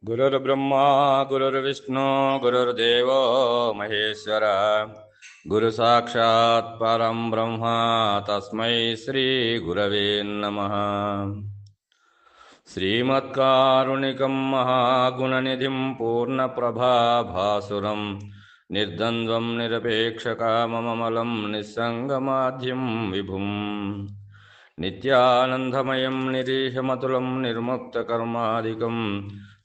गुरुर्ब्रह्मा गुरुर्विष्णु गुरुर्देवो महेश्वर गुरु साक्षात् परं ब्रह्म तस्मै श्री गुरवे नमः। श्रीमत्कारुणिकं महागुणनिधिं पूर्णप्रभाभासुरं निर्द्वन्द्वं निरपेक्षकाममलं निस्सङ्गमाध्यं विभुम् नित्यानन्दमयं निरीशमतुलं निर्मुक्तकर्मादिकं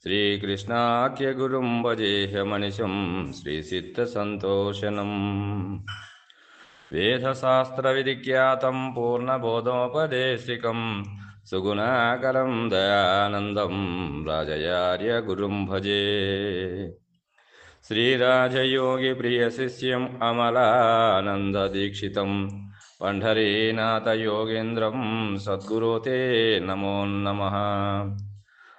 श्रीकृष्णाख्यगुरुं भजेह्यमनिशं श्रीसिद्धसन्तोषणम् वेदशास्त्रविधिख्यातं पूर्णबोधोपदेशिकं सुगुणाकरं दयानन्दं राजयार्यगुरुं भजे। श्रीराजयोगिप्रियशिष्यम् अमलानन्ददीक्षितं पंढरीनाथयोगेन्द्रं सद्गुरो ते नमो नमः।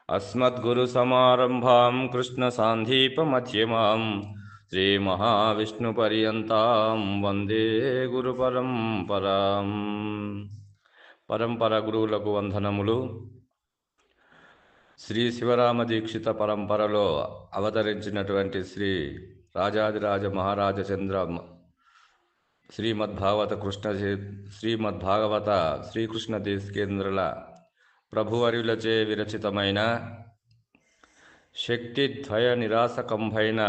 अस्मद्गुरुसमारम्भां कृष्णसान्धीपमध्यमां श्रीमहाविष्णुपर्यन्तां वन्दे गुरुपरम्परां। పరంపర గురువులకు వందనములు. శ్రీ శివరామ దీక్షిత పరంపరలో అవతరించినటువంటి శ్రీ రాజాదిరాజ మహారాజచంద్ర శ్రీమద్భాగవత శ్రీకృష్ణ దేశికేంద్రుల ప్రభువర్యులచే విరచితమైన శక్తిద్వయ నిరాసకంభైన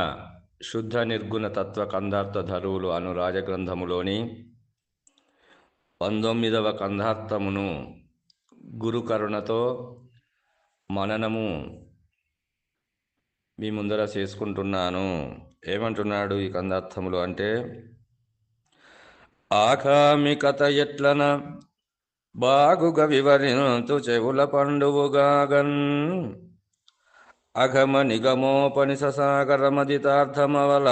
శుద్ధ నిర్గుణ తత్వ కందార్థ ధరువులు అను రాజగ్రంథములోని 19వ కందార్థమును గురు కరుణతో మననము మీ ముందర చేసుకుంటున్నాను. ఏమంటున్నాడు ఈ కందార్థములు అంటే, ఆకామికత ఎట్లన బాగుగా వివరింతు చెవుల పండువుగాగన్ అఘమ నిగమోపనిష సాగరమదితార్థమవల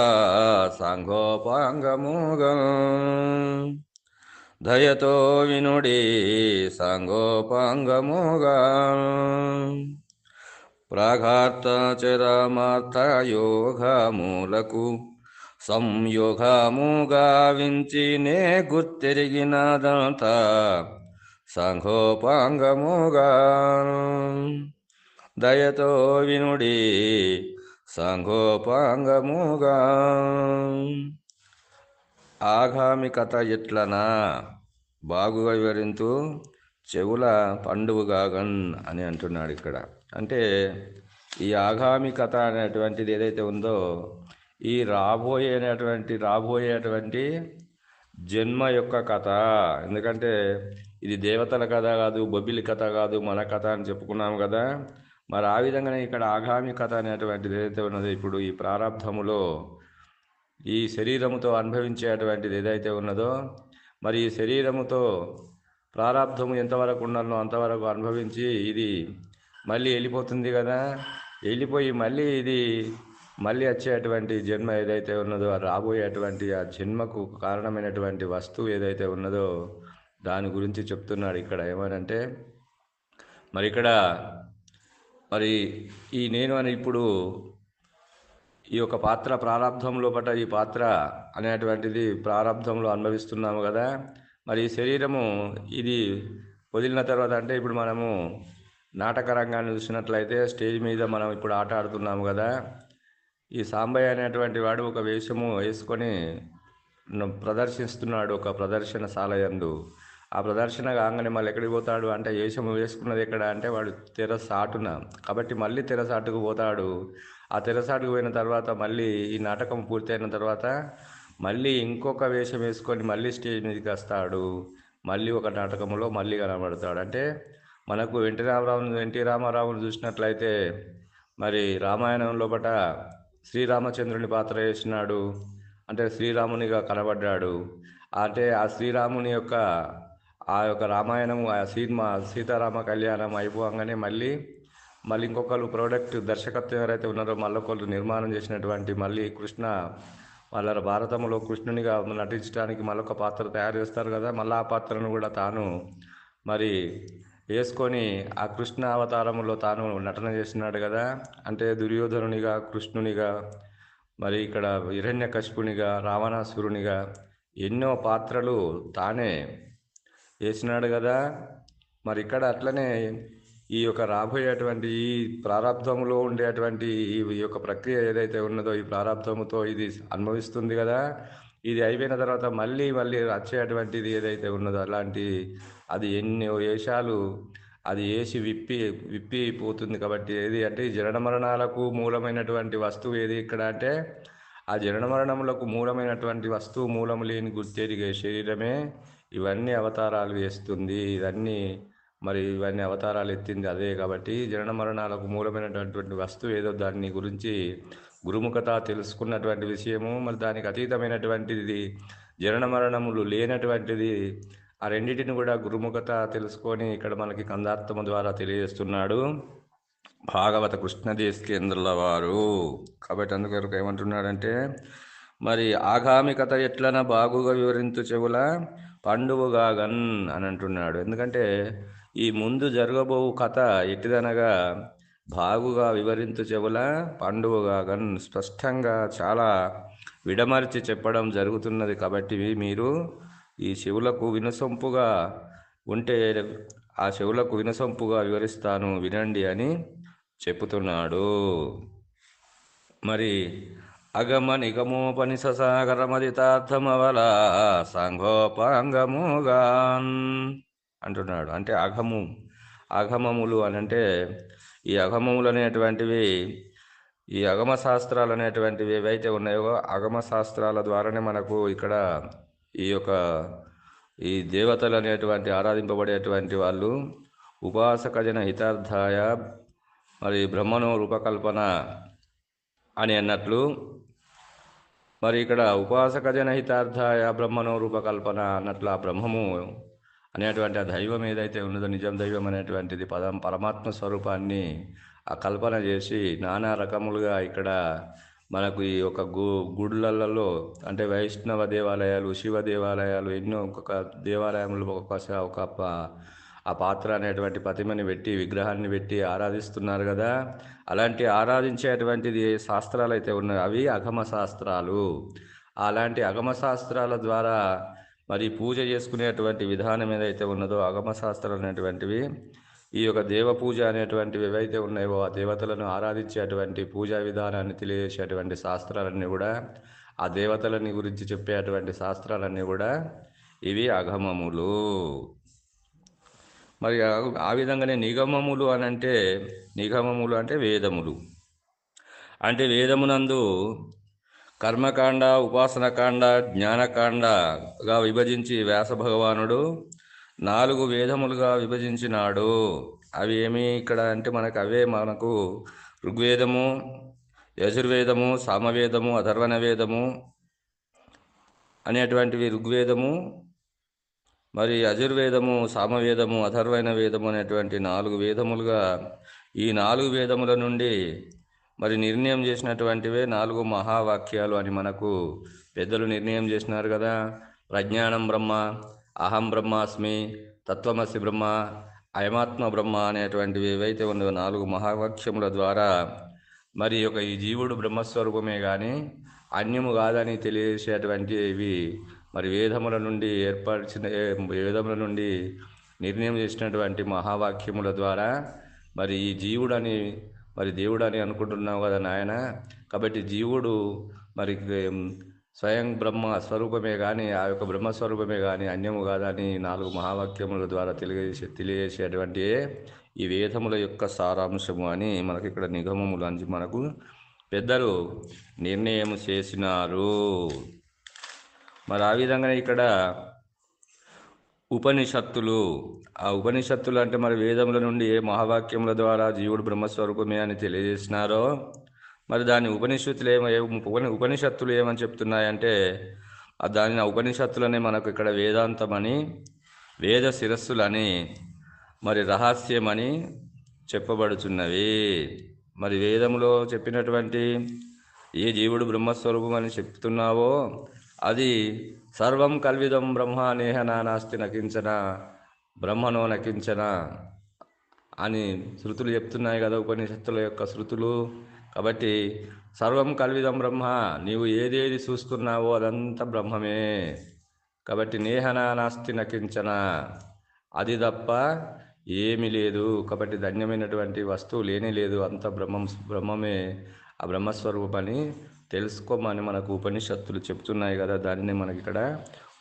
సాంగోపాంగముగా దయతో వినుడి సాంగోపాంగముగా ప్రాఘార్త చరమార్థ యోగములకు సంయోగముగా వించి నే గుర్తెరిగినదంత సాంగోపాంగముగా దయతో వినుడి సాంగోపాంగముగా. ఆగామికత ఎట్లనా బాగుగా వివరింతు చెవుల పండువుగాగన్ అని అంటున్నాడు ఇక్కడ. అంటే ఈ ఆగామికత అనేటువంటిది ఏదైతే ఉందో, ఈ రాబోయేటువంటి జన్మ యొక్క కథ. ఎందుకంటే ఇది దేవతల కథ కాదు, బొబ్బిలి కథ కాదు, మన కథ అని చెప్పుకున్నాము కదా. మరి ఆ విధంగానే ఇక్కడ ఆగామి కథ అనేటువంటిది ఏదైతే ఉన్నదో, ఇప్పుడు ఈ ప్రారంధములో ఈ శరీరముతో అనుభవించేటువంటిది ఏదైతే ఉన్నదో, మరి ఈ శరీరముతో ప్రారంధము ఎంతవరకు ఉండాలో అంతవరకు అనుభవించి ఇది మళ్ళీ వెళ్ళిపోతుంది కదా. వెళ్ళిపోయి మళ్ళీ వచ్చేటువంటి జన్మ ఏదైతే ఉన్నదో, రాబోయేటువంటి ఆ జన్మకు కారణమైనటువంటి వస్తువు ఏదైతే ఉన్నదో దాని గురించి చెప్తున్నాడు ఇక్కడ. ఏమనంటే, మరి ఇక్కడ ఈ నేను అని ఇప్పుడు ఈ యొక్క పాత్ర ప్రారంధంలో ఈ పాత్ర అనేటువంటిది ప్రారంధంలో అనుభవిస్తున్నాము కదా. మరి ఈ శరీరము ఇది వదిలిన తర్వాత, అంటే ఇప్పుడు మనము నాటక రంగాన్ని చూసినట్లయితే స్టేజ్ మీద మనం ఇప్పుడు ఆట ఆడుతున్నాము కదా. ఈ సాంబయ్య అనేటువంటి వాడు ఒక వేషము వేసుకొని ప్రదర్శిస్తున్నాడు ఒక ప్రదర్శనశాల యందు. ఆ ప్రదర్శన కాగానే మళ్ళీ ఎక్కడికి పోతాడు అంటే, వేషము వేసుకున్నది ఎక్కడ అంటే వాడు తెరసాటున, కాబట్టి మళ్ళీ తెరసాటుకు పోతాడు. ఆ తెరసాటుకు పోయిన తర్వాత మళ్ళీ ఈ నాటకం పూర్తయిన తర్వాత మళ్ళీ ఇంకొక వేషం వేసుకొని మళ్ళీ స్టేజ్ మీదకి వస్తాడు. మళ్ళీ ఒక నాటకంలో మళ్ళీ కనబడతాడు. అంటే మనకు ఎన్టీ రామారావును చూసినట్లయితే, మరి రామాయణం లోపల శ్రీరామచంద్రుని పాత్ర వేసినాడు, అంటే శ్రీరామునిగా కనబడ్డాడు. అంటే ఆ శ్రీరాముని యొక్క ఆ యొక్క రామాయణం, ఆ సినిమా సీతారామ కళ్యాణం అయిపోగానే మళ్ళీ ఇంకొకరు ప్రోడక్ట్ దర్శకత్వం ఎవరైతే ఉన్నారో మళ్ళొకరు నిర్మాణం చేసినటువంటి మళ్ళీ కృష్ణ వాళ్ళ భారతంలో కృష్ణునిగా నటించడానికి మళ్ళొక పాత్ర తయారు చేస్తారు కదా. మళ్ళీ ఆ పాత్రను కూడా తాను మరి వేసుకొని ఆ కృష్ణ అవతారంలో తాను నటన చేసినాడు కదా. అంటే దుర్యోధనునిగా, కృష్ణునిగా, మరి ఇక్కడ హిరణ్యకశిపునిగా, రావణాసురునిగా ఎన్నో పాత్రలు తానే వేసినాడు కదా. మరి ఇక్కడ అట్లనే ఈ యొక్క రాబోయేటువంటి ఈ ప్రారంధంలో ఉండేటువంటి ఈ యొక్క ప్రక్రియ ఏదైతే ఉన్నదో ఈ ప్రారంధముతో ఇది అనుభవిస్తుంది కదా. ఇది అయిపోయిన తర్వాత మళ్ళీ మళ్ళీ వచ్చేటువంటిది ఏదైతే ఉన్నదో అలాంటి అది ఎన్ని వేషాలు అది వేసి విప్పిపోతుంది. కాబట్టి ఏది అంటే ఈ జనన మరణాలకు మూలమైనటువంటి వస్తువు ఏది ఇక్కడ అంటే ఆ జనన మరణములకు మూలమైనటువంటి వస్తువు మూలము లేని గుర్తెరిగే శరీరమే ఇవన్నీ అవతారాలు వేస్తుంది. ఇవన్నీ అవతారాలు ఎత్తింది అదే. కాబట్టి జనన మరణాలకు మూలమైనటువంటి వస్తువు ఏదో దాన్ని గురించి గురుముఖత తెలుసుకున్నటువంటి విషయము, మరి దానికి అతీతమైనటువంటిది జనన మరణములు లేనటువంటిది. ఆ రెండింటిని కూడా గురుముఖత తెలుసుకొని ఇక్కడ మనకి కందార్థము ద్వారా తెలియజేస్తున్నాడు భాగవత కృష్ణదేశకేంద్రుల వారు. కాబట్టి అందుకొరకు ఏమంటున్నాడంటే మరి ఆగామికత ఎట్లన బాగుగా వివరించు చెవుల పండువుగాగన్ అని అంటున్నాడు. ఎందుకంటే ఈ ముందు జరగబో కథ ఎట్టిదనగా బాగుగా వివరించు చెవుల పండువుగాగన్ స్పష్టంగా చాలా విడమర్చి చెప్పడం జరుగుతున్నది. కాబట్టి మీరు ఈ చెవులకు వినసొంపుగా ఉంటే ఆ చెవులకు వినసొంపుగా వివరిస్తాను వినండి అని చెప్పుతున్నాడు. మరి అగమ నిగమోపనిషసాగరమదితార్థమవల సంఘోపాంగముగాన్ అంటున్నాడు. అంటే అగమములు అని అంటే ఈ అగమములు అనేటువంటివి ఈ అగమ శాస్త్రాలు అనేటువంటివి ఏవైతే ఉన్నాయో అగమ శాస్త్రాల ద్వారానే మనకు ఇక్కడ ఈ దేవతలు అనేటువంటి ఆరాధింపబడేటువంటి వాళ్ళు ఉపాసక జన హితార్థాయ మరి బ్రహ్మను రూపకల్పన అని అన్నట్లు మరి ఇక్కడ ఉపాసక జన హితార్థాయ బ్రహ్మను రూపకల్పన అన్నట్లు ఆ బ్రహ్మము అనేటువంటి ఆ దైవం ఏదైతే ఉన్నదో నిజం దైవం అనేటువంటిది పరమాత్మ స్వరూపాన్ని ఆ కల్పన చేసి నానా రకములుగా ఇక్కడ మనకు ఈ యొక్క గుడులలో అంటే వైష్ణవ దేవాలయాలు, శివ దేవాలయాలు ఎన్నో ఒక్కొక్క దేవాలయంలో ఒక ఆ పాత్ర అనేటువంటి ప్రతిమని పెట్టి విగ్రహాన్ని పెట్టి ఆరాధిస్తున్నారు కదా. అలాంటి ఆరాధించేటువంటిది శాస్త్రాలు అయితే ఉన్నాయి అవి అగమ శాస్త్రాలు. అలాంటి అగమ శాస్త్రాల ద్వారా మరి పూజ చేసుకునేటువంటి విధానం ఏదైతే ఉన్నదో అగమ శాస్త్రాలు అనేటువంటివి ఈ యొక్క దేవ పూజ అనేటువంటివి ఏవైతే ఉన్నాయో ఆ దేవతలను ఆరాధించేటువంటి పూజా విధానాన్ని తెలియజేసేటువంటి శాస్త్రాలన్నీ కూడా ఆ దేవతలని గురించి చెప్పేటువంటి శాస్త్రాలన్నీ కూడా ఇవి అగమములు. మరి ఆ విధంగానే నిగమములు అంటే వేదములు. అంటే వేదమునందు కర్మకాండ, ఉపాసనకాండ, జ్ఞానకాండగా విభజించి వ్యాస భగవానుడు 4 వేదములుగా విభజించినాడు. అవి ఏమి ఇక్కడ అంటే మనకు ఋగ్వేదము, యజుర్వేదము, సామవేదము, అథర్వణ వేదము అనేటువంటివి ఋగ్వేదము, మరి యజుర్వేదము, సామవేదము, అథర్వణ వేదము అనేటువంటి 4 వేదములుగా ఈ 4 వేదముల నుండి మరి నిర్ణయం చేసినటువంటివే 4 మహావాక్యాలు అని మనకు పెద్దలు నిర్ణయం చేసినారు కదా. ప్రజ్ఞానం బ్రహ్మ, అహం బ్రహ్మాస్మి, తత్వమసి బ్రహ్మ, అయమాత్మ బ్రహ్మ అనేటువంటివి ఏవైతే ఉన్నదో 4 మహావాక్యముల ద్వారా మరి ఈ జీవుడు బ్రహ్మస్వరూపమే కానీ అన్యము కాదని తెలియజేసేటువంటి ఇవి మరి వేదముల నుండి నిర్ణయం చేసినటువంటి మహావాక్యముల ద్వారా మరి ఈ జీవుడని మరి దేవుడని అనుకుంటున్నావు కదా నాయన. కాబట్టి జీవుడు మరి స్వయం బ్రహ్మ స్వరూపమే కానీ ఆ యొక్క బ్రహ్మస్వరూపమే కానీ అన్యము కాదని 4 మహావాక్యముల ద్వారా తెలియజేసేటువంటి ఈ వేదముల యొక్క సారాంశము అని మనకి ఇక్కడ నిగమములు అని మనకు పెద్దలు నిర్ణయం చేసినారు. మరి ఆ విధంగానే ఇక్కడ ఉపనిషత్తులు అంటే మరి వేదముల నుండి ఏ మహావాక్యముల ద్వారా జీవుడు బ్రహ్మస్వరూపమే అని తెలియజేసినారో మరి దాని ఉపనిషత్తులు ఏమని చెప్తున్నాయంటే దాని ఉపనిషత్తులనే మనకు ఇక్కడ వేదాంతమని, వేద శిరస్సులని, మరి రహస్యమని చెప్పబడుచున్నవి. మరి వేదములో చెప్పినటువంటి ఏ జీవుడు బ్రహ్మస్వరూపం అని చెప్తున్నావో అది సర్వం కల్విదం బ్రహ్మ నేహనా నాస్తి నకించన బ్రహ్మనో నకించన అని శృతులు చెప్తున్నాయి కదా, ఉపనిషత్తుల యొక్క శృతులు. కాబట్టి సర్వం కల్విదం బ్రహ్మ, నీవు ఏదేది చూస్తున్నావో అదంతా బ్రహ్మమే. కాబట్టి నేహనా నాస్తి నకించన, అది తప్ప ఏమీ లేదు. కాబట్టి ధన్యమైనటువంటి వస్తువు లేనే లేదు. అంత బ్రహ్మమే ఆ బ్రహ్మస్వరూపమని తెలుసుకోమని మనకు ఉపనిషత్తులు చెప్తున్నాయి కదా. దానిని మనకి ఇక్కడ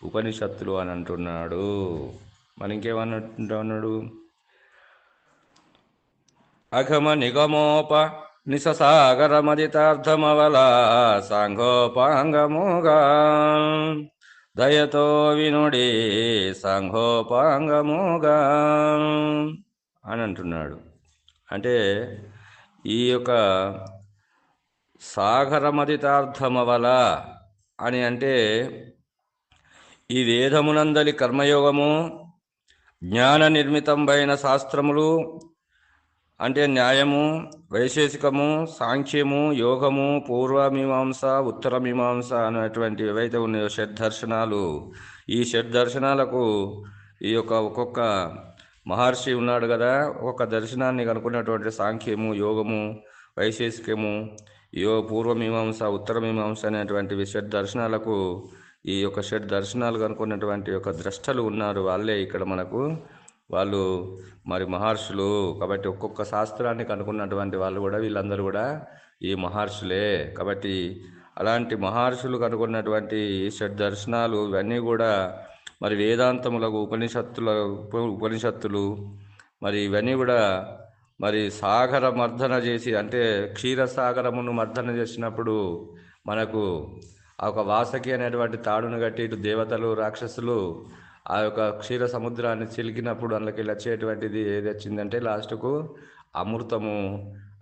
ఉపనిషత్తులు అని అంటున్నాడు. మరి ఇంకేమన్నాడు? అఘమ నిగమోప నిససాగరమదితార్థమవలా సాంఘోపాంగముగా దయతో వినుడి సాంఘోపాంగముగా అని అంటున్నాడు. అంటే ఈ యొక్క సాగరమదితార్థమవల అని అంటే ఈ వేదమునందలి కర్మయోగము, జ్ఞాన నిర్మితంబైన శాస్త్రములు అంటే న్యాయము, వైశేషికము, సాంఖ్యము, యోగము, పూర్వమీమాంస, ఉత్తరమీమాంస అనేటువంటి ఏవైతే ఉన్నాయో షడ్దర్శనాలు, ఈ షడ్దర్శనాలకు ఈ యొక్క ఒక్కొక్క మహర్షి ఉన్నాడు కదా. ఒక్కొక్క దర్శనాన్ని కనుక్కున్నటువంటి సాంఖ్యము, యోగము, వైశేషికము, పూర్వమీమాంస, ఉత్తరమీమాంస అనేటువంటి షడ్దర్శనాలకు ఈ యొక్క షడ్దర్శనాలు కనుక్కున్నటువంటి యొక్క ద్రష్టలు ఉన్నారు. వాళ్ళే ఇక్కడ మనకు వాళ్ళు మరి మహర్షులు. కాబట్టి ఒక్కొక్క శాస్త్రాన్ని కనుక్కున్నటువంటి వాళ్ళు కూడా వీళ్ళందరూ కూడా ఈ మహర్షులే. కాబట్టి అలాంటి మహర్షులు కనుక్కున్నటువంటి షడ్దర్శనాలు ఇవన్నీ కూడా మరి వేదాంతములకు ఉపనిషత్తులు మరి ఇవన్నీ కూడా మరి సాగర మర్దన చేసి అంటే క్షీరసాగరమును మర్దన చేసినప్పుడు మనకు ఆ ఒక వాసకి అనేటువంటి తాడును కట్టి ఇటు దేవతలు రాక్షసులు ఆ యొక్క క్షీర సముద్రాన్ని చిలికినప్పుడు అందులోకి వచ్చేటువంటిది ఏది వచ్చిందంటే లాస్ట్కు అమృతము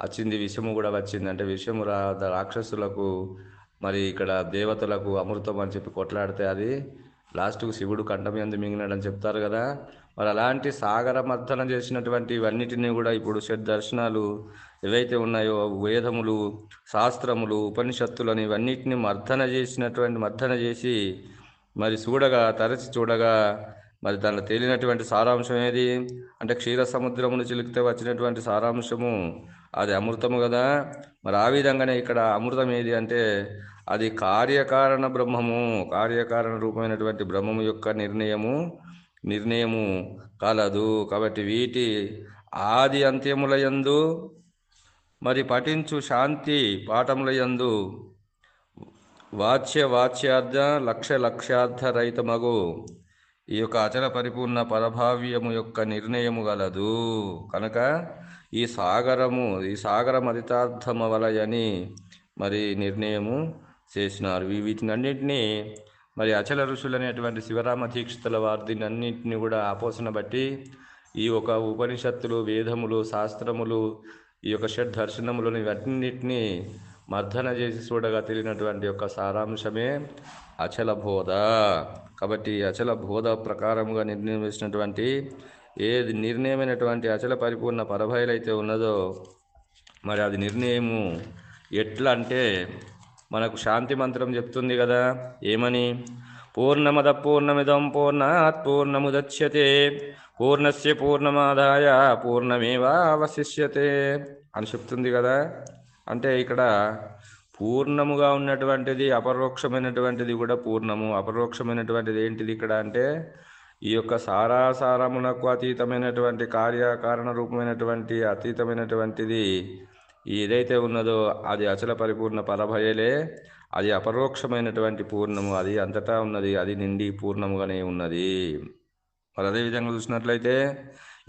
వచ్చింది, విషము కూడా వచ్చింది. అంటే విషము రాక్షసులకు మరి ఇక్కడ దేవతలకు అమృతం అని చెప్పి కొట్లాడితే అది లాస్ట్కు శివుడు కంఠం యందు మింగినాడని చెప్తారు కదా. మరి అలాంటి సాగర మర్దన చేసినటువంటి ఇవన్నిటినీ కూడా ఇప్పుడు షడ్దర్శనాలు ఏవైతే ఉన్నాయో వేదములు, శాస్త్రములు, ఉపనిషత్తులని ఇవన్నిటిని మర్దన చేసి మరి తరచి చూడగా మరి దానిలో తేలినటువంటి సారాంశం ఏది అంటే క్షీర సముద్రమును చిలికితే వచ్చినటువంటి సారాంశము అది అమృతము కదా. మరి ఆ విధంగానే ఇక్కడ అమృతం ఏది అంటే అది కార్యకారణ బ్రహ్మము, కార్యకారణ రూపమైనటువంటి బ్రహ్మము యొక్క నిర్ణయము కలదు. కాబట్టి వీటి ఆది అంత్యములయందు మరి పఠించు శాంతి పాఠములయందు వాచ్యార్థ లక్ష్యార్థ రహితమగు ఈ యొక్క అచల పరిపూర్ణ పరభావ్యము యొక్క నిర్ణయము గలదు. కనుక ఈ సాగరం అదితార్థమవలయని మరి నిర్ణయము చేసినారు. వీటినన్నింటినీ మరి అచల ఋషులు అనేటువంటి శివరామ దీక్షితుల వారు దీనన్నింటినీ కూడా ఆపోసన బట్టి ఈ యొక్క ఉపనిషత్తులు, వేదములు, శాస్త్రములు, ఈ యొక్క షడ్దర్శనములను ఇవన్నింటినీ మర్దన చేసి చూడగా తెలియనటువంటి యొక్క సారాంశమే అచల బోధ. కాబట్టి అచల బోధ ప్రకారముగా నిర్ణయం వేసినటువంటి ఏది నిర్ణయమైనటువంటి అచల పరిపూర్ణ పరభైలైతే ఉన్నదో మరి అది నిర్ణయము ఎట్లా అంటే మనకు శాంతి మంత్రం చెప్తుంది కదా. ఏమని? పూర్ణమద పూర్ణమిదం పూర్ణాత్ పూర్ణముదచ్యతే పూర్ణస్య పూర్ణమాదాయ పూర్ణమేవావశిష్యతే అని చెప్తుంది కదా. అంటే ఇక్కడ పూర్ణముగా ఉన్నటువంటిది అపరోక్షమైనటువంటిది కూడా పూర్ణము. అపరోక్షమైనటువంటిది ఏంటిది ఇక్కడ అంటే ఈ యొక్క సారాసారమునకు అతీతమైనటువంటి కార్యకారణ రూపమైనటువంటి అతీతమైనటువంటిది ఏదైతే ఉన్నదో అది అచల పరిపూర్ణ పరభయలే. అది అపరోక్షమైనటువంటి పూర్ణము, అది అంతటా ఉన్నది, అది నిండి పూర్ణముగానే ఉన్నది. మరి అదేవిధంగా చూసినట్లయితే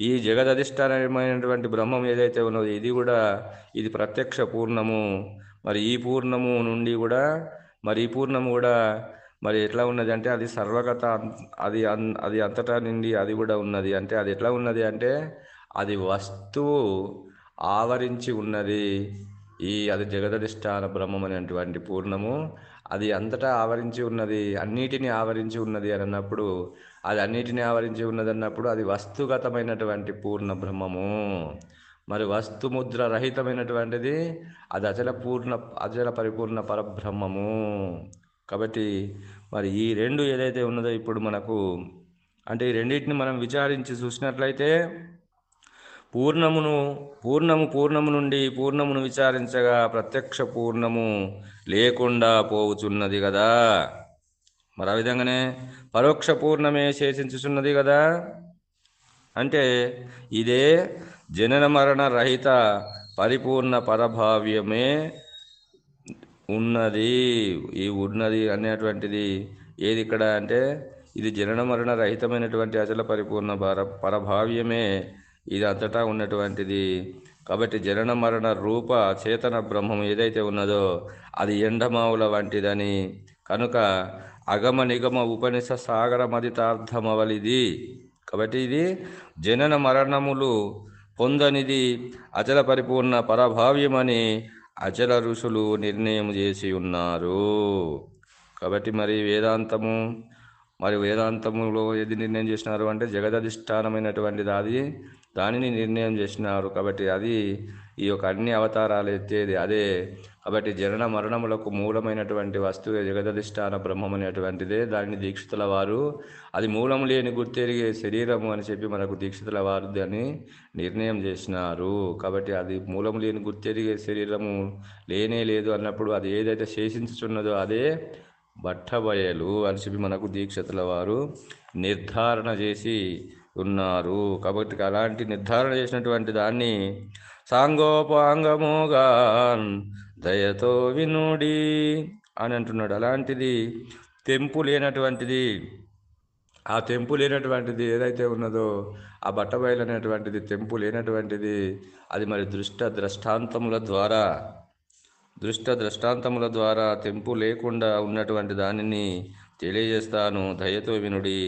ఈ జగదధిష్టానమైనటువంటి బ్రహ్మం ఏదైతే ఉన్నదో ఇది ప్రత్యక్ష పూర్ణము. మరి ఈ పూర్ణము నుండి కూడా ఈ పూర్ణము కూడా మరి ఎట్లా ఉన్నది అంటే అది సర్వగత, అది అంతటా నిండి అది కూడా ఉన్నది. అంటే అది ఎట్లా ఉన్నది అంటే అది వస్తువు ఆవరించి ఉన్నది. అది జగదధిష్టాన బ్రహ్మం అనేటువంటి పూర్ణము అది అంతటా ఆవరించి ఉన్నది, అన్నిటినీ ఆవరించి ఉన్నది అని అన్నప్పుడు అది అన్నిటినీ ఆవరించి ఉన్నది అన్నప్పుడు అది వస్తుగతమైనటువంటి పూర్ణ బ్రహ్మము. మరి వస్తుముద్ర రహితమైనటువంటిది అది అచల పరిపూర్ణ పరబ్రహ్మము. కాబట్టి మరి ఈ రెండు ఏదైతే ఉన్నదో ఇప్పుడు మనకు అంటే ఈ రెండింటిని మనం విచారించి చూసినట్లయితే పూర్ణము నుండి పూర్ణమును విచారించగా ప్రత్యక్ష పూర్ణము లేకుండా పోవుచున్నది కదా. మరి ఆ విధంగానే పరోక్ష పూర్ణమే శేషించుచున్నది కదా. అంటే ఇదే జనన మరణ రహిత పరిపూర్ణ పరభావ్యమే ఉన్నది. ఈ ఉన్నది అనేటువంటిది ఏది ఇక్కడ అంటే ఇది జనన మరణ రహితమైనటువంటి అచల పరిపూర్ణ పరభావ్యమే ఇది అంతటా ఉన్నటువంటిది. కాబట్టి జనన మరణ రూప చేతన బ్రహ్మం ఏదైతే ఉన్నదో అది ఎండమావుల వంటిదని కనుక అగమ నిగమ ఉపనిష సాగర మదితార్థమవలిది. కాబట్టి ఇది జనన మరణములు పొందనిది అచల పరిపూర్ణ పరభావ్యమని అచల ఋషులు నిర్ణయం చేసి ఉన్నారు. కాబట్టి వేదాంతములో ఏది నిర్ణయం చేసినారు అంటే జగదధిష్టానమైనటువంటిది అది దానిని నిర్ణయం చేసినారు. కాబట్టి అది ఈ యొక్క అన్ని అవతారాలు ఎత్తేది అదే. కాబట్టి జనన మరణములకు మూలమైనటువంటి వస్తువు జగదధిష్టాన బ్రహ్మం అనేటువంటిదే. దానిని దీక్షితుల వారు అది మూలము లేని గుర్తెరిగే శరీరము అని చెప్పి మనకు దీక్షితుల వారు దాన్ని నిర్ణయం చేసినారు. కాబట్టి అది మూలము లేని గుర్తెరిగే శరీరము లేనే లేదు అన్నప్పుడు అది ఏదైతే శేషించుచున్నదో అదే బట్టబయలు అని చెప్పి మనకు దీక్షితుల వారు నిర్ధారణ చేసి ఉన్నారు. కాబట్టి అలాంటి నిర్ధారణ చేసినటువంటి దాన్ని సాంగోపాంగముగా దయతో వినుడి అని అంటున్నాడు. అలాంటిది తెంపు లేనటువంటిది, ఆ తెంపు లేనటువంటిది ఏదైతే ఉన్నదో ఆ బట్టబయలు అనేటువంటిది తెంపు లేనటువంటిది. అది మరి దృష్టాంతముల ద్వారా తెంపు లేకుండా ఉన్నటువంటి దానిని తెలియజేస్తాను. దయతో వినుడి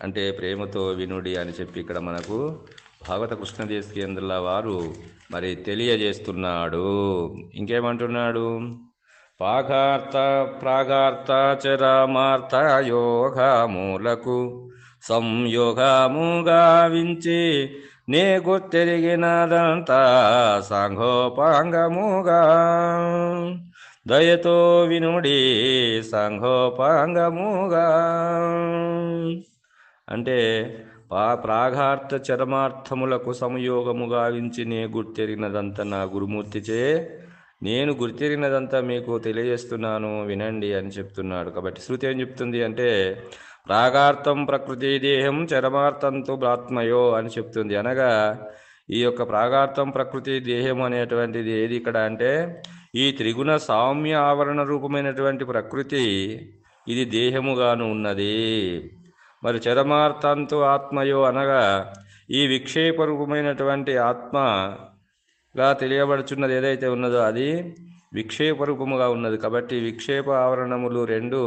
అంటే ప్రేమతో వినుడి అని చెప్పి ఇక్కడ మనకు భాగవత కృష్ణదేశ కేంద్రుల వారు మరి తెలియజేస్తున్నాడు. ఇంకేమంటున్నాడు? ప్రాగార్త చరామార్త యోగములకు సంయోగము గావించి నే గుర్తెరిగినదంతా సాంగోపాంగముగా దయతో వినుడి సాంగోపాంగముగా. అంటే ప్రాగార్థ చరమార్థములకు సంయోగము గావించి నే గుర్తెరిగినదంతా నా గురుమూర్తిచే నేను గుర్తెరిగినదంతా మీకు తెలియజేస్తున్నాను వినండి అని చెప్తున్నాడు. కాబట్టి శృతి ఏం చెప్తుంది అంటే ప్రాగార్థం ప్రకృతి దేహం చరమార్థంతో బ్రాత్మయో అని చెప్తుంది. అనగా ఈ యొక్క ప్రాగార్థం ప్రకృతి దేహం అనేటువంటిది ఏది ఇక్కడ అంటే ఈ త్రిగుణ సామ్య ఆవరణ రూపమైనటువంటి ప్రకృతి ఇది దేహముగాను ఉన్నది. మరి చరమార్థంతో ఆత్మయో అనగా ఈ విక్షేప రూపమైనటువంటి ఆత్మగా తెలియబడుచున్నది ఏదైతే ఉన్నదో అది విక్షేప రూపముగా ఉన్నది. కాబట్టి విక్షేప ఆవరణములు రెండు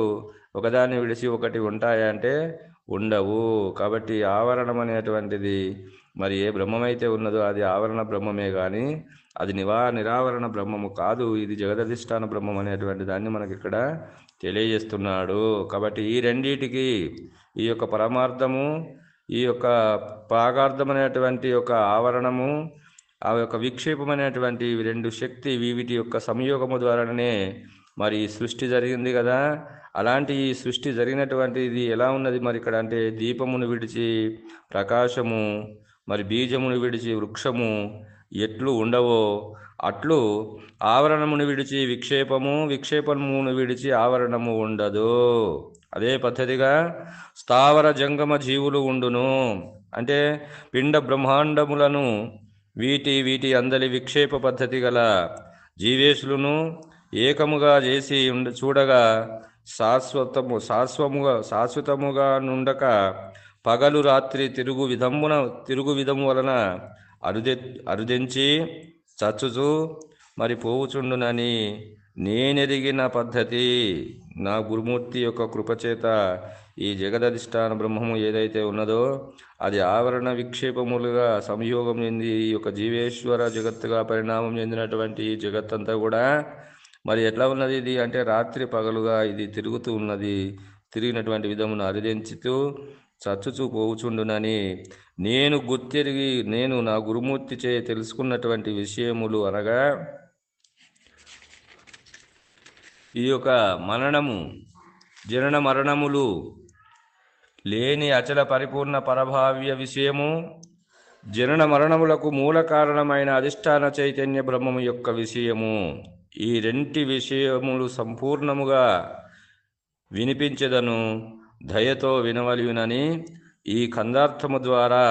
ఒకదాన్ని విడిచి ఒకటి ఉంటాయంటే ఉండవు. కాబట్టి ఆవరణం అనేటువంటిది మరి ఏ బ్రహ్మమైతే ఉన్నదో అది ఆవరణ బ్రహ్మమే కానీ అది నిరావరణ బ్రహ్మము కాదు. ఇది జగదధిష్టాన బ్రహ్మం అనేటువంటి దాన్ని మనకి ఇక్కడ తెలియజేస్తున్నాడు. కాబట్టి ఈ రెండిటికి ఈ యొక్క పరమార్థము ఈ యొక్క ప్రాగార్థం అనేటువంటి యొక్క ఆవరణము ఆ యొక్క విక్షేపం అనేటువంటి రెండు శక్తి వీటి యొక్క సంయోగము ద్వారానే మరి సృష్టి జరిగింది కదా. అలాంటి ఈ సృష్టి జరిగినటువంటిది ఎలా ఉన్నది మరి ఇక్కడ అంటే దీపమును విడిచి ప్రకాశము మరి బీజమును విడిచి వృక్షము ఎట్లు ఉండవో అట్లు ఆవరణమును విడిచి విక్షేపమును విడిచి ఆవరణము ఉండదు. అదే పద్ధతిగా స్థావర జంగమ జీవులు ఉండును. అంటే పిండ బ్రహ్మాండములను వీటి అందలి విక్షేప పద్ధతి గల జీవేశులను ఏకముగా చేసి చూడగా శాశ్వతముగా నుండక పగలు రాత్రి తిరుగు విధము వలన అరుదెంచి చచ్చుచు మరి పోవుచుండునని నేనెరిగిన పద్ధతి నా గురుమూర్తి యొక్క కృపచేత ఈ జగదధిష్టాన బ్రహ్మము ఏదైతే ఉన్నదో అది ఆవరణ విక్షేపములుగా సంయోగం చెంది ఈ యొక్క జీవేశ్వర జగత్తుగా పరిణామం చెందినటువంటి ఈ జగత్తంతా కూడా మరి ఎట్లా ఉన్నది ఇది అంటే రాత్రి పగలుగా ఇది తిరుగుతూ ఉన్నది. తిరిగినటువంటి విధమును అరిదించుతూ చచ్చుచూ పోవుచుండునని నేను నా గురుమూర్తిచే తెలుసుకున్నటువంటి విషయములు అనగా ఈ యొక్క జనన మరణములు లేని అచల పరిపూర్ణ పరభావ్య విషయము, జనన మరణములకు మూల కారణమైన అధిష్టాన చైతన్య బ్రహ్మము యొక్క విషయము, ఈ రెంటి విషయములు సంపూర్ణముగా వినిపించదను దయతో వినవలయునని ఈ కందార్థము ద్వారా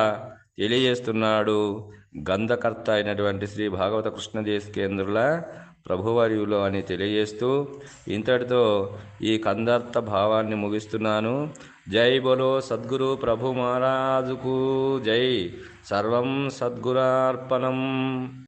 తెలియజేస్తున్నాడు గంధకర్త అయినటువంటి శ్రీ భాగవత కృష్ణదేశికేంద్రుల ప్రభువర్యులు అని తెలియజేస్తూ ఇంతటితో ఈ కందార్థ భావాన్ని ముగిస్తున్నాను. జై బోలో సద్గురు ప్రభు మహారాజుకు జై. సర్వం సద్గురార్పణం.